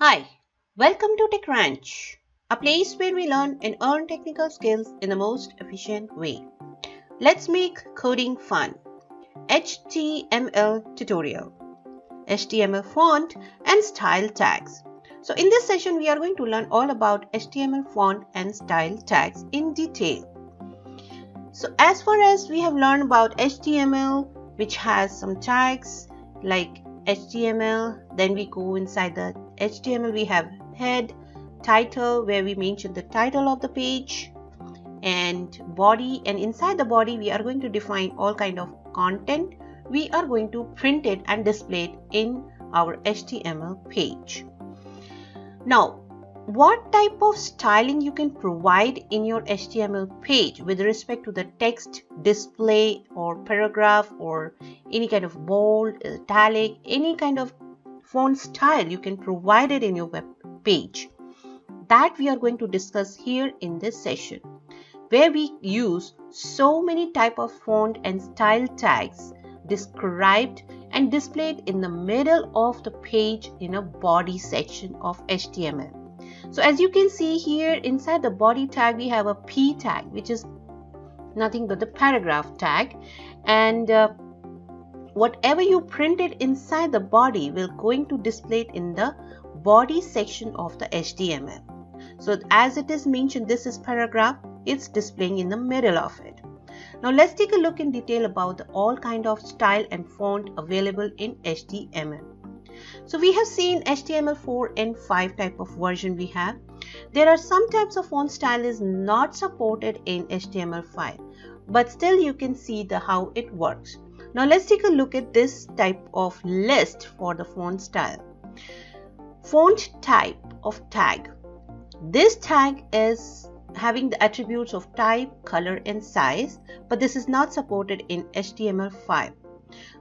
Hi, welcome to Tech Ranch, a place where we learn and earn technical skills in the most efficient way. Let's make coding fun. HTML tutorial, HTML font and style tags. So in this session, we are going to learn all about HTML font and style tags in detail. So as far as we have learned about HTML, which has some tags like HTML, then we go inside the HTML, we have head, title, where we mention the title of the page, and body, and inside the body we are going to define all kind of content. We are going to print it and display it in our HTML page. Now, what type of styling you can provide in your HTML page with respect to the text display or paragraph or any kind of bold, italic, any kind of font style you can provide it in your web page. That we are going to discuss here in this session, where we use so many type of font and style tags described and displayed in the middle of the page in a body section of HTML. So as you can see here, inside the body tag we have a P tag, which is nothing but the paragraph tag, and whatever you printed inside the body will going to display it in the body section of the HTML. So as it is mentioned, this is paragraph, it's displaying in the middle of it. Now let's take a look in detail about all kind of style and font available in HTML. So we have seen HTML4 and 5 type of version we have. There are some types of font style is not supported in HTML5, but still you can see how it works. Now let's take a look at this type of list for the font style. Font type of tag. This tag is having the attributes of type, color and size, but this is not supported in HTML5.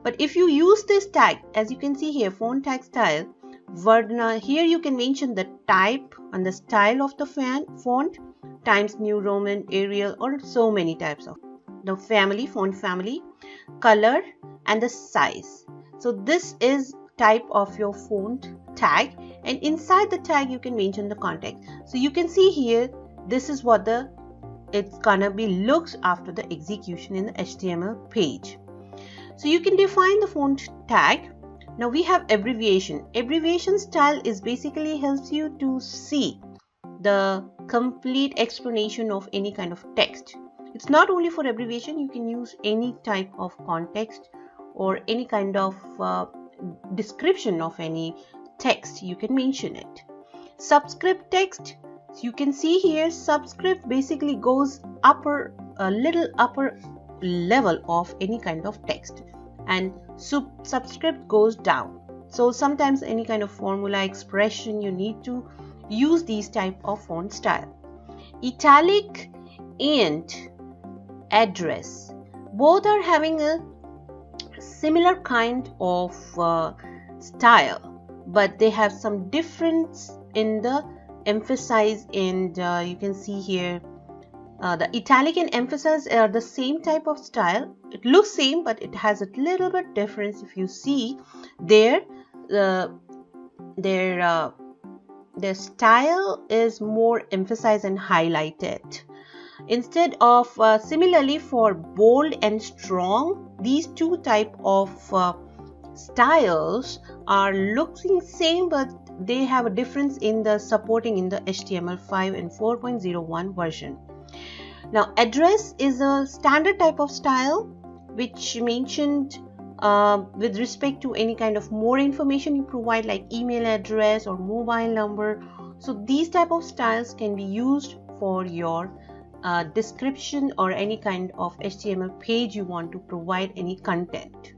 But if you use this tag, as you can see here, font tag style, Varna, here you can mention the type and the style of the font, Times New Roman, Arial, or so many types of the family, font family, color and the size. So this is type of your font tag, and inside the tag you can mention the context. So you can see here, this is what it's gonna be looks after the execution in the HTML page. So you can define the font tag. Now we have abbreviation. Abbreviation style is basically helps you to see the complete explanation of any kind of text. It's not only for abbreviation, you can use any type of context or any kind of description of any text, you can mention it. Subscript text, so you can see here, subscript basically goes a little upper level of any kind of text, and subscript goes down. So sometimes any kind of formula expression you need to use these type of font style. Italic and address, both are having a similar kind of style, but they have some difference in the emphasis, and you can see here the italic and emphasis are the same type of style. It looks same, but it has a little bit difference. If you see there, their style is more emphasized and highlighted. Instead of similarly for bold and strong, these two type of styles are looking same, but they have a difference in the supporting in the HTML5 and 4.01 version. Now address is a standard type of style which mentioned with respect to any kind of more information you provide, like email address or mobile number. So these type of styles can be used for your description or any kind of HTML page you want to provide any content.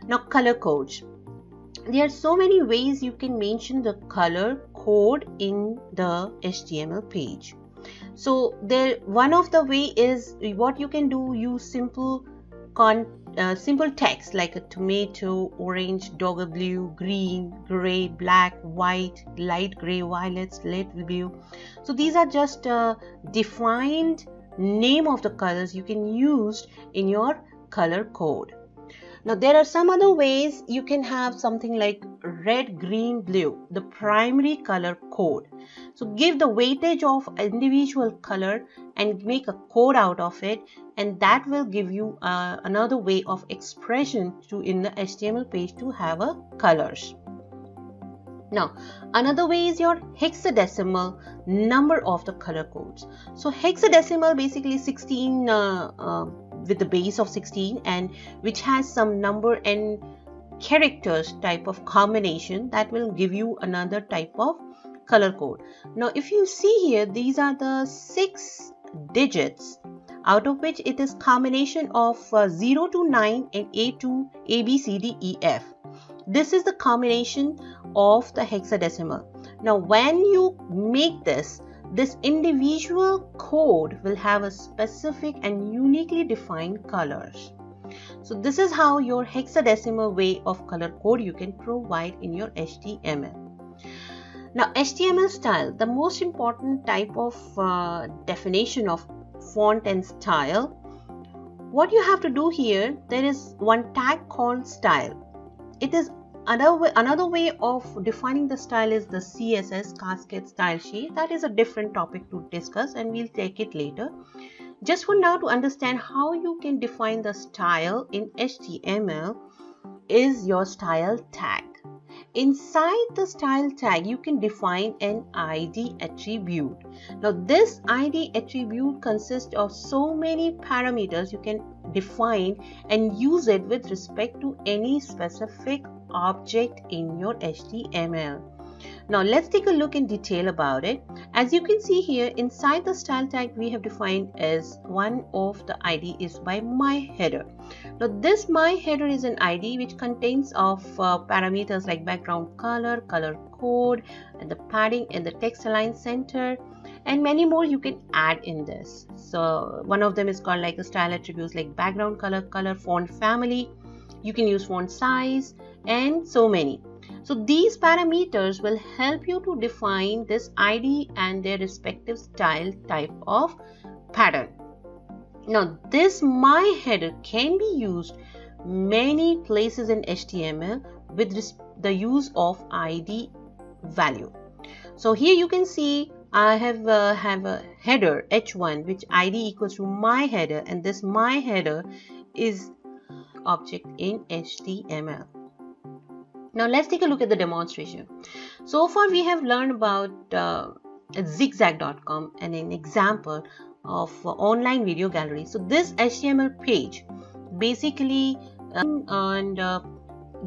Now color codes. There are so many ways you can mention the color code in the HTML page. So one of the way is what you can do, use simple text like a tomato, orange, dogger blue, green, gray, black, white, light gray, violet, light blue. So these are just defined name of the colors you can use in your color code. Now there are some other ways you can have something like red, green, blue, the primary color code. So give the weightage of individual color and make a code out of it, and that will give you another way of expression to in the HTML page to have a colors. Now another way is your hexadecimal number of the color codes. So hexadecimal basically 16 with the base of 16, and which has some number and characters type of combination that will give you another type of color code. Now if you see here, these are the 6 digits out of which it is combination of 0 to 9 and A to A, B, C, D, E, F. This is the combination of the hexadecimal. Now when you make this individual code will have a specific and uniquely defined colors. So this is how your hexadecimal way of color code you can provide in your HTML. Now HTML style, the most important type of definition of font and style. What you have to do here, there is one tag called style. It is another way of defining the style is the CSS, cascade style sheet. That is a different topic to discuss and we'll take it later. Just for now, to understand how you can define the style in HTML is your style tag. Inside the style tag, you can define an ID attribute. Now this ID attribute consists of so many parameters you can define and use it with respect to any specific object in your HTML. Now let's take a look in detail about it. As you can see here, inside the style tag we have defined as one of the ID is by my header. Now this my header is an ID which contains of parameters like background color, color code, and the padding and the text align center, and many more you can add in this. So one of them is called like a style attributes like background color, color, font family. You can use font size and so many. So these parameters will help you to define this ID and their respective style type of pattern. Now this my header can be used many places in HTML with the use of ID value. So here you can see I have a header h1 which ID equals to my header, and this my header is object in HTML. Now let's take a look at the demonstration. So far we have learned about zigzag.com and an example of online video gallery. So this HTML page basically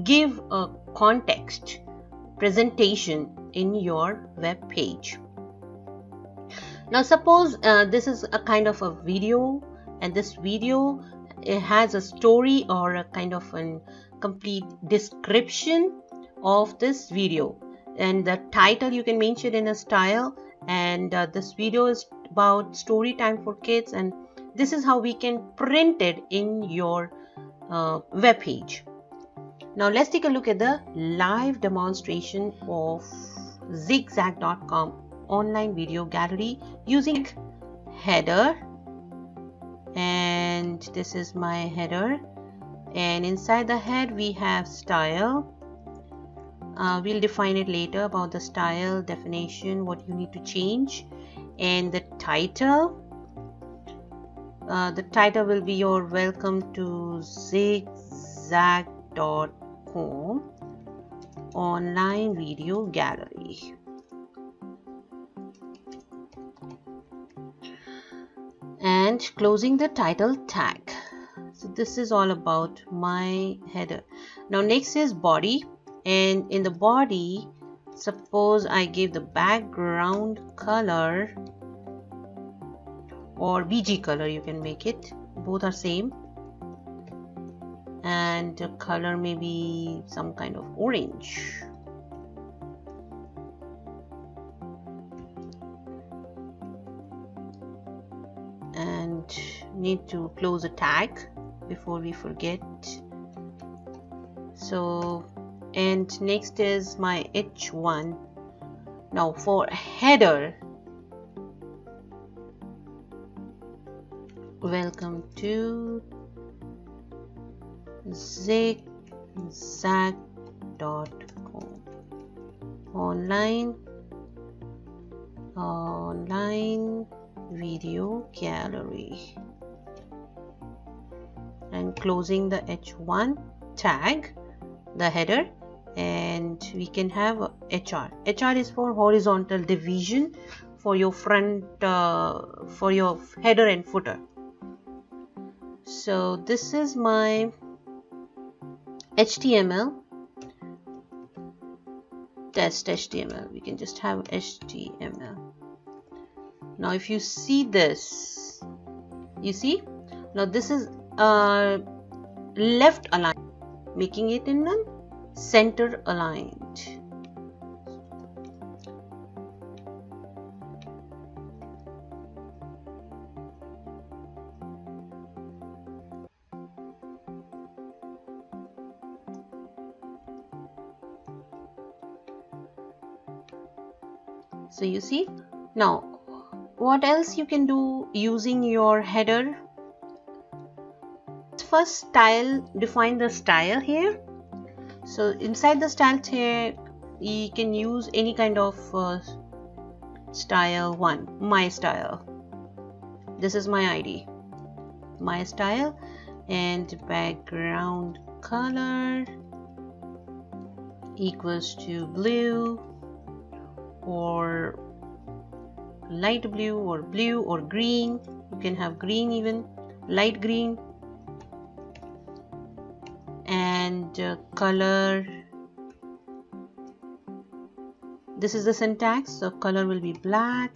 give a context presentation in your web page. Now suppose this is a kind of a video, and this video it has a story or a kind of a complete description of this video, and the title you can mention in a style, and this video is about story time for kids, and this is how we can print it in your web page. Now let's take a look at the live demonstration of zigzag.com online video gallery using header, and this is my header, and inside the head we have style. We'll define it later about the style definition, what you need to change, and the title. The title will be your welcome to zigzag.com online video gallery. And closing the title tag. So this is all about my header. Now next is body, and in the body suppose I give the background color or BG color, you can make it, both are same, and the color may be some kind of orange. And need to close a tag before we forget. So, and next is my h1. Now for header, welcome to zigzag.com. Online video gallery, and closing the h1 tag, the header, and we can have HR. HR is for horizontal division for your front, for your header and footer. So this is my HTML, test HTML. We can just have HTML. Now if you see this, you see, now this is left aligned, making it in a center aligned. So you see, now what else you can do using your header? First, style, define the style here. So inside the style tag, you can use any kind of style. My style. This is my ID, my style, and background color equals to blue or light blue or green. You can have green, even light green. And color, this is the syntax, so color will be black,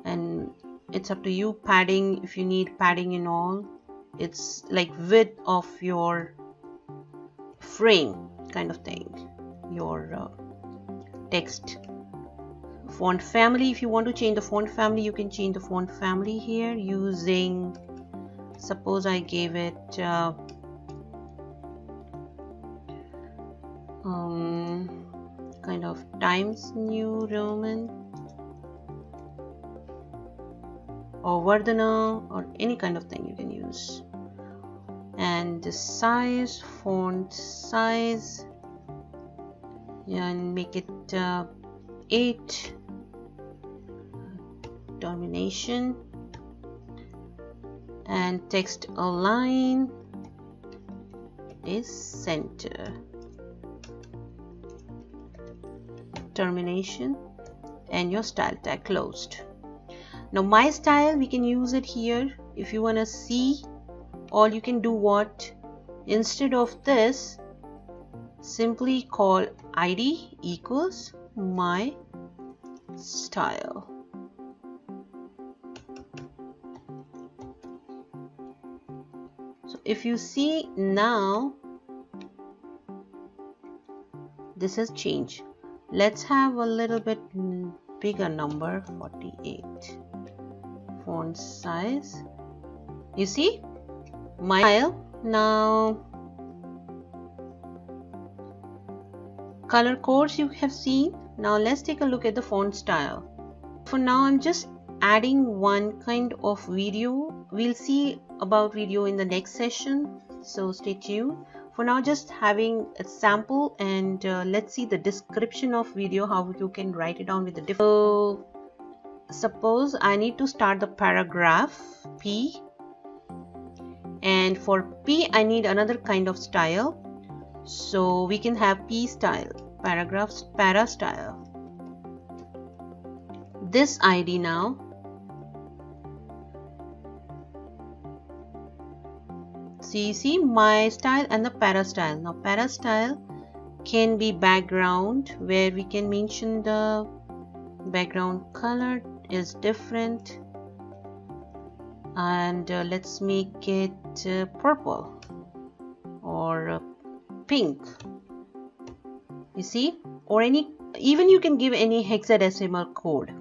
and it's up to you. Padding, if you need padding and all, it's like width of your frame kind of thing, your text. Font family, if you want to change the font family, you can change the font family here using, suppose I gave it kind of Times New Roman or Vardhana or any kind of thing you can use. And the size, font size, and make it 8. Termination, and text align is center. Termination, and your style tag closed. Now my style, we can use it here. If you want to see, or you can do what, instead of this, simply call ID equals my style. So if you see now, this has changed. Let's have a little bit bigger number, 48. Font size. You see my style. Now color codes you have seen. Now let's take a look at the font style. For now I'm just adding one kind of video. We'll see about video in the next session, so stay tuned. For now, just having a sample, and let's see the description of video, how you can write it down with the different. So suppose I need to start the paragraph P, and for P I need another kind of style, so we can have P style, paragraphs, para style. This ID now, so you see my style and the para style. Now para style can be background, where we can mention the background color is different, and let's make it purple or pink. You see, or any, even you can give any hexadecimal code.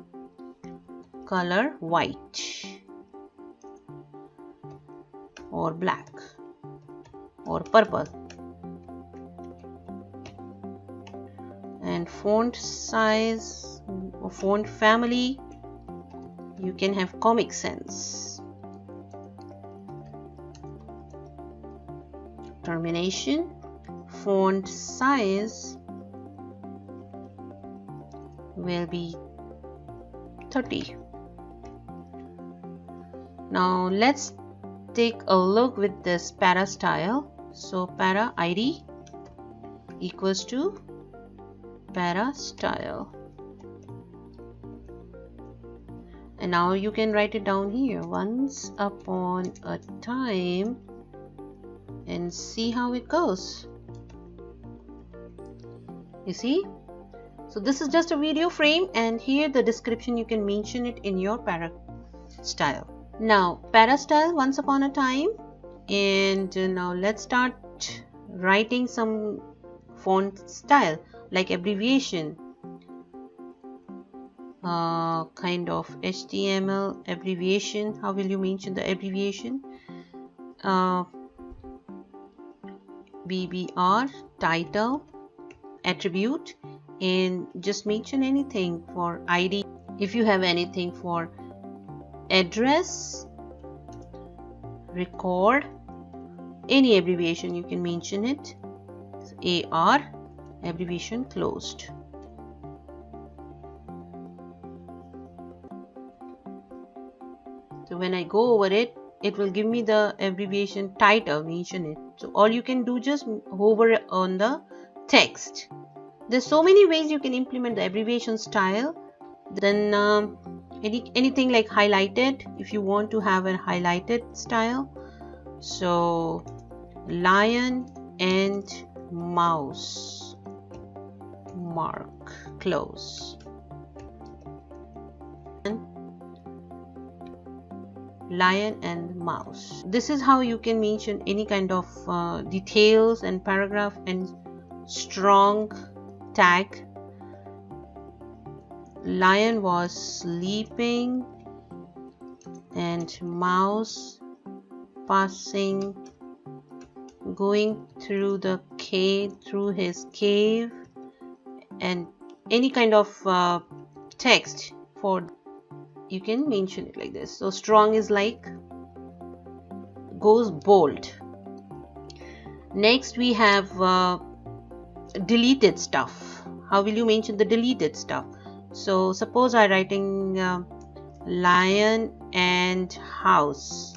Color white or black or purple. And font size or font family, you can have Comic Sans. termination. Font size will be 30. Now let's take a look with this para style. So para id equals to para style. And now you can write it down here, once upon a time, and see how it goes. You see? So this is just a video frame, and here the description, you can mention it in your para style. Now para style, once upon a time, and now let's start writing some font style like abbreviation. Kind of HTML abbreviation. How will you mention the abbreviation? BBR, title, attribute, and just mention anything for ID. If you have anything for address, record, any abbreviation, you can mention it. So AR, abbreviation closed. So when I go over it, it will give me the abbreviation title, mention it. So all you can do, just hover on the text. There's so many ways you can implement the abbreviation style. Then anything like highlighted, if you want to have a highlighted style. So lion and mouse, mark, close. Lion and mouse. This is how you can mention any kind of details and paragraph and strong tag. Lion was sleeping and mouse passing, going through the cave, through his cave, and any kind of text for, you can mention it like this. So strong is like goes bold. Next we have deleted stuff. How will you mention the deleted stuff? So suppose I'm writing lion and house.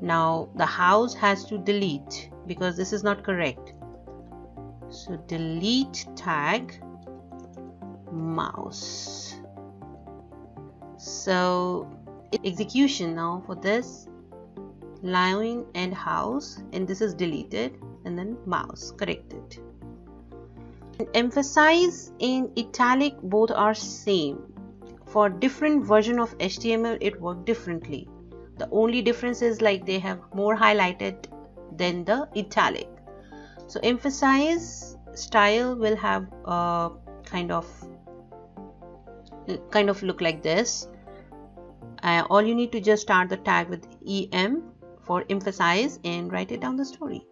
Now the house has to delete because this is not correct. So delete tag mouse. So execution now for this, lion and house, and this is deleted, and then mouse, corrected. Emphasize in italic, both are same. For different version of HTML it works differently. The only difference is like they have more highlighted than the italic. So emphasize style will have a kind of look like this. All you need to just start the tag with EM for emphasize and write it down the story.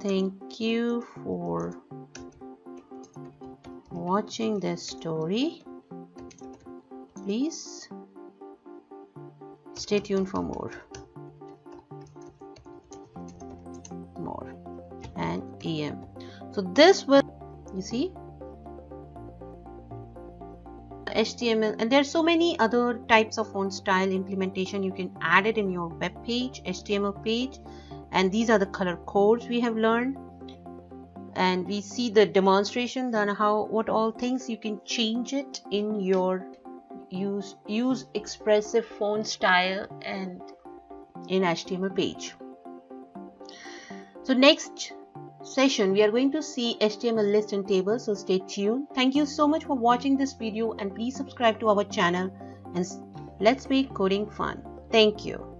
Thank you for watching this story. Please stay tuned for more and EM. So this will, you see, HTML, and there are so many other types of font style implementation. You can add it in your web page, HTML page, and these are the color codes we have learned, and we see the demonstration on how what all things you can change it in your use expressive font style and in HTML page. So next session we are going to see HTML list and tables, so stay tuned. Thank you so much for watching this video, and please subscribe to our channel, and let's make coding fun. Thank you.